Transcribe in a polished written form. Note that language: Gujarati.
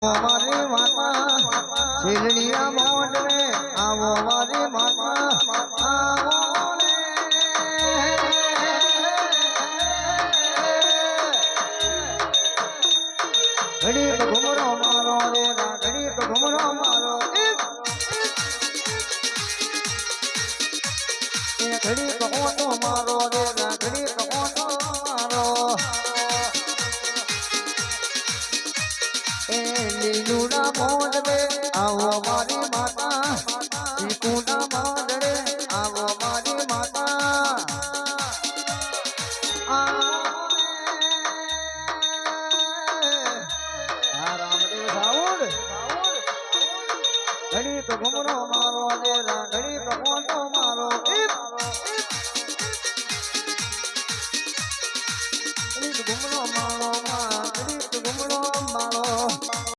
મારી માતા શીલડિયા મોઢ રે આવો મારી માતા આવો રે ઘડીક ઘુમરો મારો રે ઘડીક ઘુમરો મારો ઘડીક ઓટો મારો રે ઘડીક ઓટો મારો લીલુડા મોઢે આવો મારી માતા ચીકુડા મોઢે આવો મારી માતા રામદેવ સાઉડ ઘડીક ઘુમરો મારો ઘડીક મોટો મારો